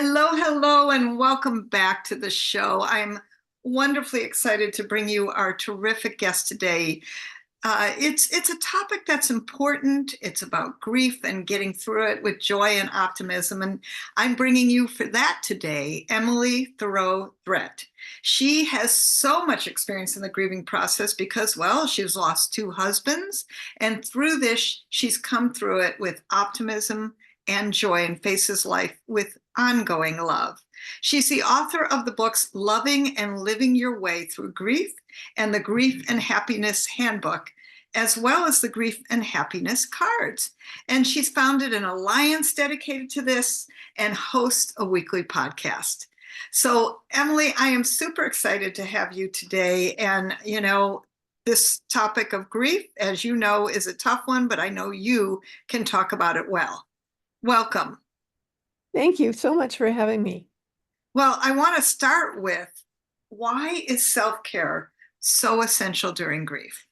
Hello, hello, and welcome back to the show. I'm wonderfully excited to bring you our terrific guest today. It's a topic that's important. It's about grief and getting through it with joy and optimism. And I'm bringing you for that today, Emily Thiroux Threatt. She has so much experience in the grieving process because, well, she's lost two husbands, and through this, she's come through it with optimism and joy and faces life with ongoing love. She's the author of the books Loving and Living Your Way Through Grief and the Grief and Happiness Handbook, as well as the Grief and Happiness cards. And she's founded an alliance dedicated to this and hosts a weekly podcast. So, Emily, I am super excited to have you today. And, this topic of grief, as you know, is a tough one, but I know you can talk about it well. Welcome. Thank you so much for having me. Well, I want to start with, why is self-care so essential during grief?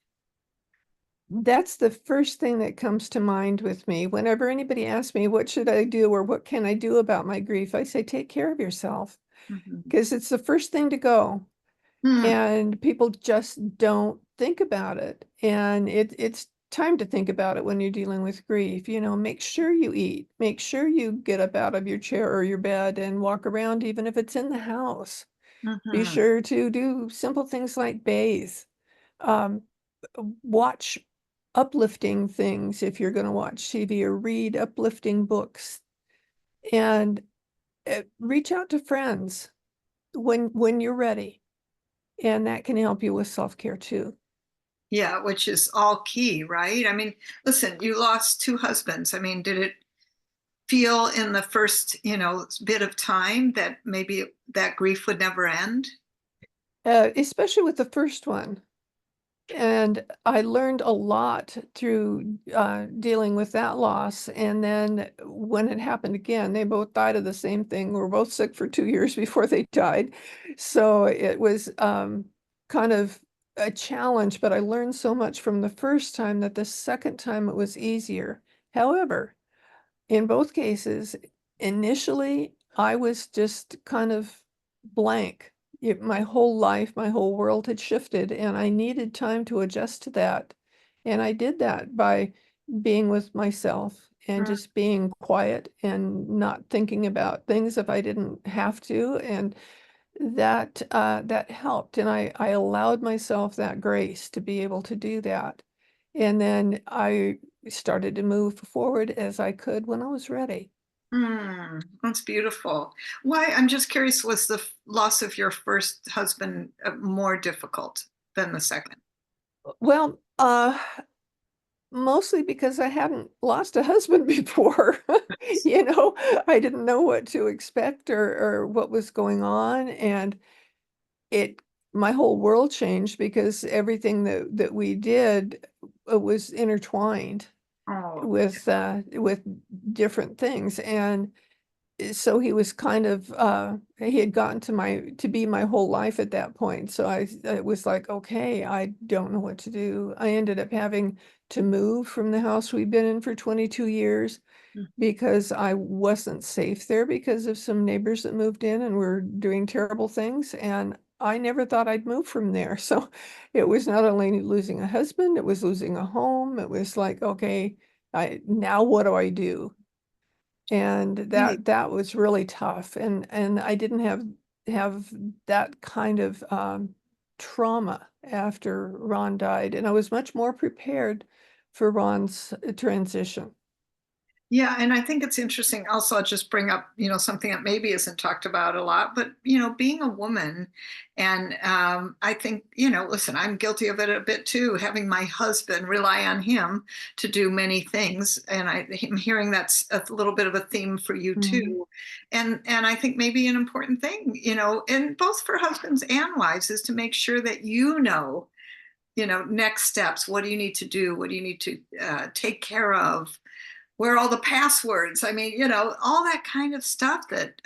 That's the first thing that comes to mind with me. Whenever anybody asks me, what should I do or what can I do about my grief? I say, take care of yourself Mhm. because it's the first thing to go. Hmm. And people just don't think about it. And it's time to think about it when you're dealing with grief. Make sure you eat, make sure you get up out of your chair or your bed and walk around, even if it's in the house. Be Mhm. sure to do simple things like bathe. Um, Watch uplifting things if you're going to watch TV or read uplifting books, and reach out to friends when you're ready, and that can help you with self-care too. Yeah, which is all key, right? I mean, listen, you lost two husbands. I mean, did it feel in the first, bit of time that maybe that grief would never end? Especially with the first one. And I learned a lot through dealing with that loss. And then when it happened again, they both died of the same thing. We were both sick for 2 years before they died. So it was kind of a challenge, but I learned so much from the first time that the second time it was easier. However, in both cases, initially, I was just kind of blank. My whole life, my whole world had shifted, and I needed time to adjust to that. And I did that by being with myself and Mm. just being quiet and not thinking about things if I didn't have to. And that helped. And I allowed myself that grace to be able to do that. And then I started to move forward as I could when I was ready. That's beautiful. Why, I'm just curious, was the loss of your first husband more difficult than the second? Well, mostly because I hadn't lost a husband before. You know, I didn't know what to expect or what was going on. And it my whole world changed because everything that we did was intertwined Oh, with different things. And so he was kind of he had gotten to be my whole life at that point. So it was like, okay, I don't know what to do. I ended up having to move from the house we've been in for 22 years because I wasn't safe there because of some neighbors that moved in and were doing terrible things. And I never thought I'd move from there. So it was not only losing a husband, it was losing a home. It was like, okay, now what do I do? And right. that was really tough. And I didn't have that kind of trauma after Ron died. And I was much more prepared for Ron's transition. Yeah, and I think it's interesting. Also, I'll just bring up, something that maybe isn't talked about a lot, but being a woman, and I think, listen, I'm guilty of it a bit too, having my husband rely on him to do many things, and I'm hearing that's a little bit of a theme for you Mhm. too, and I think maybe an important thing, and both for husbands and wives, is to make sure that next steps. What do you need to do? What do you need to take care of? Where are all the passwords? I mean, all that kind of stuff that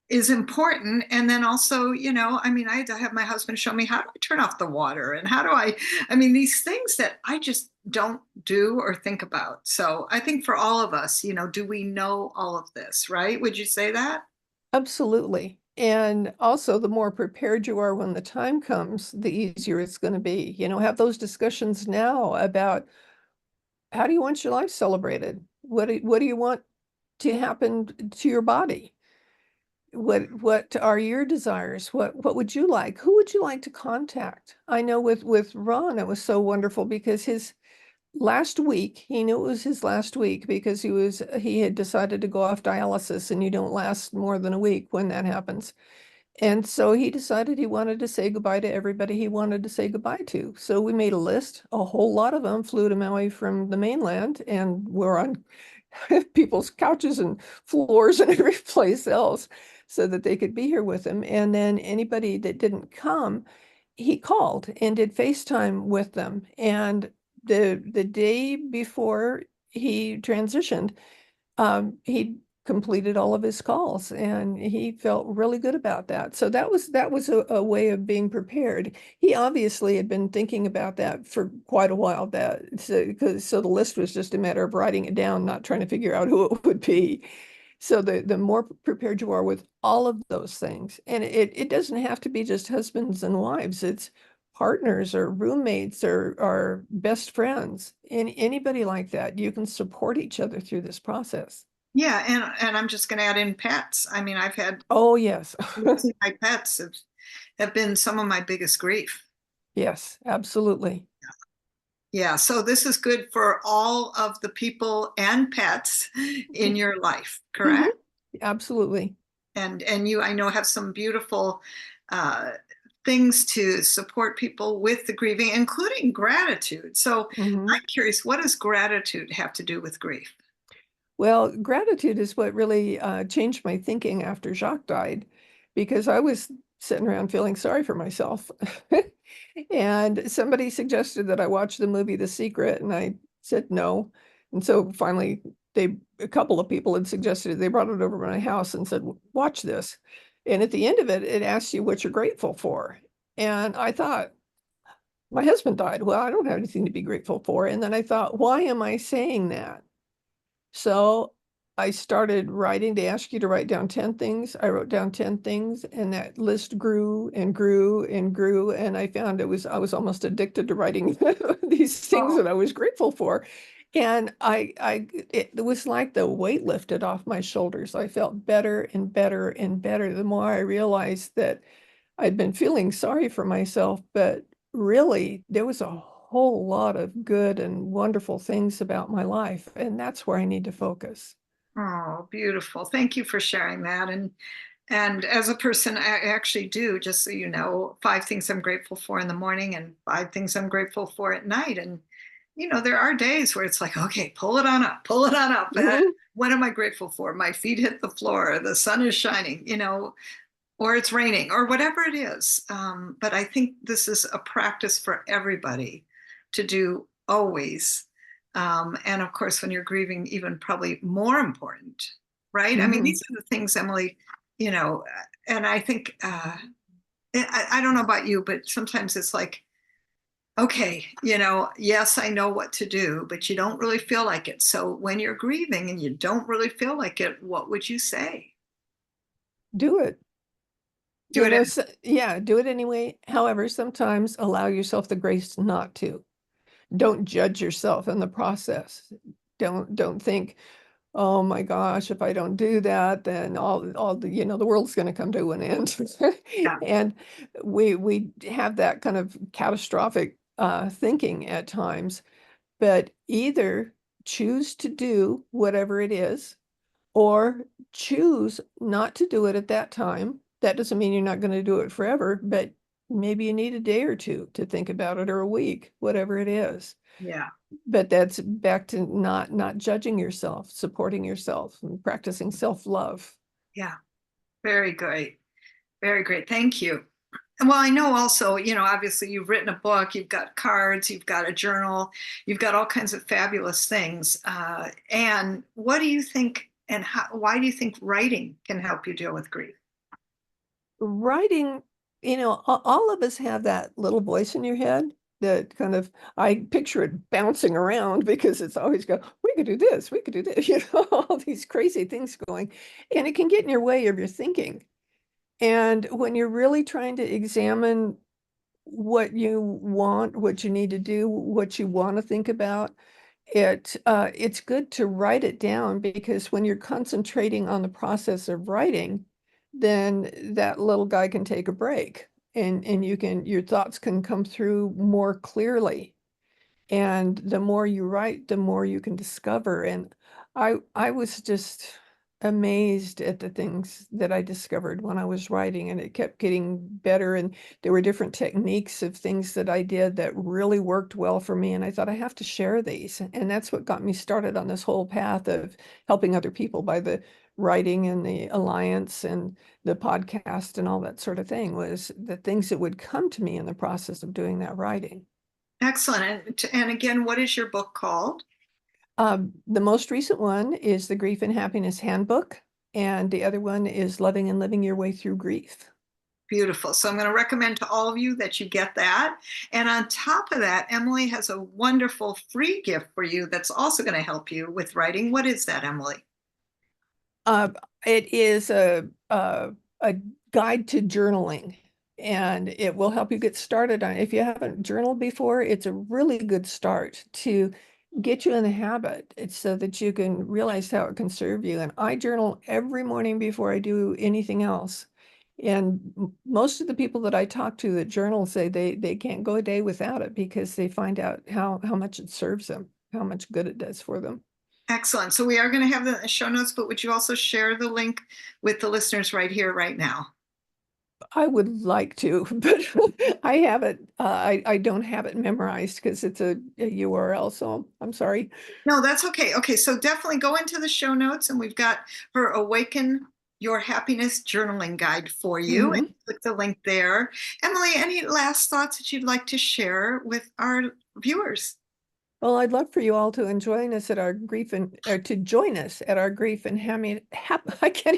is important. And then also, I mean, I had to have my husband show me how do I turn off the water and how do I mean, these things that I just don't do or think about. So I think for all of us, do we know all of this, right? Would you say that? Absolutely. And also, the more prepared you are when the time comes, the easier it's going to be. Have those discussions now about how do you want your life celebrated? What do you want to happen to your body? What are your desires? What would you like? Who would you like to contact? I know with Ron, it was so wonderful because his last week, he knew it was his last week because he had decided to go off dialysis, and you don't last more than a week when that happens. And so he decided he wanted to say goodbye to everybody he wanted to say goodbye to. So we made a list. A whole lot of them flew to Maui from the mainland and were on people's couches and floors and every place else so that they could be here with him. And then anybody that didn't come, he called and did FaceTime with them. And the day before he transitioned, he completed all of his calls, and he felt really good about that. So that was a way of being prepared. He obviously had been thinking about that for quite a while. So the list was just a matter of writing it down, not trying to figure out who it would be. So the more prepared you are with all of those things, and it doesn't have to be just husbands and wives. It's partners or roommates or best friends. Anybody like that, you can support each other through this process. Yeah, and I'm just going to add in pets. I mean, I've had Oh, yes. losing my pets have been some of my biggest grief. Yes, absolutely. Yeah, so this is good for all of the people and pets in your life, Mhm. correct? Absolutely. And you, I know, have some beautiful uh, things to support people with the grieving, including gratitude. So Mhm. I'm curious, what does gratitude have to do with grief? Well, gratitude is what really changed my thinking after Jacques died, because I was sitting around feeling sorry for myself. And somebody suggested that I watch the movie The Secret, and I said no. And so finally, a couple of people had suggested it. They brought it over to my house and said, watch this. And at the end of it, it asks you what you're grateful for. And I thought, my husband died. Well, I don't have anything to be grateful for. And then I thought, why am I saying that? So I started writing. They ask you to write down 10 things. I wrote down 10 things, and that list grew and grew and grew. And I found I was almost addicted to writing these things Oh, that I was grateful for. And it was like the weight lifted off my shoulders. I felt better and better and better the more I realized that I'd been feeling sorry for myself, but really there was a whole lot of good and wonderful things about my life, and that's where I need to focus. oh, beautiful. Thank you for sharing that. And as a person, I actually do, just so you know, 5 things I'm grateful for in the morning and 5 things I'm grateful for at night. And, there are days where it's like, okay, pull it on up, pull it on up. Mhm. What am I grateful for? My feet hit the floor, the sun is shining, or it's raining, or whatever it is. But I think this is a practice for everybody to do always. And of course, when you're grieving, even probably more important, right? I mean, Mhm. these are the things, Emily, you know, and I think, I don't know about you, but sometimes it's like, okay, yes, I know what to do, but you don't really feel like it. So when you're grieving and you don't really feel like it, what would you say? Do it. Do it. Yeah, do it anyway. However, sometimes allow yourself the grace not to. Don't judge yourself in the process. Don't think, oh my gosh, if I don't do that, then the world's going to come to an end. Yeah, And we have that kind of catastrophic thinking at times, but either choose to do whatever it is, or choose not to do it at that time. That doesn't mean you're not going to do it forever, but maybe you need a day or two to think about it, or a week, whatever it is. yeah, But that's back to not judging yourself, supporting yourself, and practicing self-love. yeah. Very great. Very great. Thank you. And well, I know also, obviously you've written a book, you've got cards, you've got a journal, you've got all kinds of fabulous things. And what do you think, and why do you think writing can help you deal with grief? Writing, all of us have that little voice in your head that kind of, I picture it bouncing around because it's always go, we could do this, we could do this, all these crazy things going, and it can get in your way of your thinking. And when you're really trying to examine what you want, what you need to do, what you want to think about, it's good to write it down because when you're concentrating on the process of writing, then that little guy can take a break and your thoughts can come through more clearly. And the more you write, the more you can discover. And I was just amazed at the things that I discovered when I was writing, and it kept getting better. And there were different techniques of things that I did that really worked well for me. And I thought I have to share these. And that's what got me started on this whole path of helping other people by the writing and the alliance and the podcast and all that sort of thing was the things that would come to me in the process of doing that writing. Excellent. And again, what is your book called? The most recent one is the Grief and Happiness Handbook, and the other one is Loving and Living Your Way Through Grief. Beautiful. So I'm going to recommend to all of you that you get that. And on top of that, Emily has a wonderful free gift for you that's also going to help you with writing. What is that, Emily? Uh, it is a guide to journaling, and it will help you get started on it. If you haven't journaled before, it's a really good start to get you in the habit. It's so that you can realize how it can serve you. And I journal every morning before I do anything else. And most of the people that I talk to that journal say they can't go a day without it because they find out how much it serves them, how much good it does for them. Excellent. So we are going to have the show notes, but would you also share the link with the listeners right here, right now? I would like to, but I have it. I don't have it memorized because it's a URL. So I'm sorry. No, that's okay. Okay, so definitely go into the show notes, and we've got her Awaken Your Happiness journaling guide for you. And Mhm. click the link there. Emily, any last thoughts that you'd like to share with our viewers? Well, I'd love for you all to join us at our grief and I can't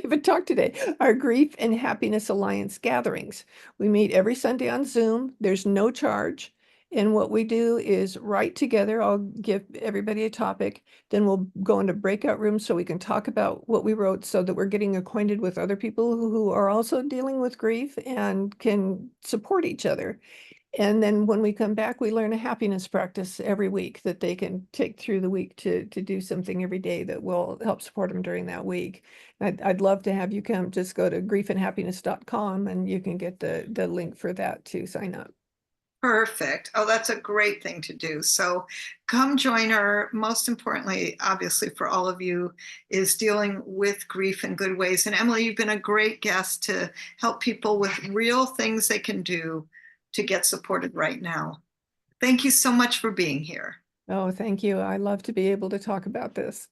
even talk today. Our Grief and Happiness Alliance gatherings. We meet every Sunday on Zoom. There's no charge. And what we do is write together. I'll give everybody a topic. Then we'll go into breakout rooms so we can talk about what we wrote so that we're getting acquainted with other people who are also dealing with grief and can support each other. And then when we come back, we learn a happiness practice every week that they can take through the week to do something every day that will help support them during that week. I'd love to have you come. Just go to griefandhappiness.com and you can get the link for that to sign up. Perfect. Oh, that's a great thing to do. So come join her. Most importantly, obviously, for all of you, is dealing with grief in good ways. And Emily, you've been a great guest to help people with real things they can do to get supported right now. Thank you so much for being here. Oh, thank you. I love to be able to talk about this.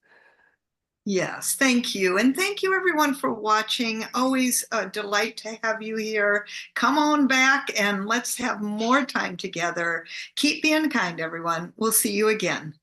Yes, thank you. And thank you everyone for watching. Always a delight to have you here. Come on back and let's have more time together. Keep being kind, everyone. We'll see you again.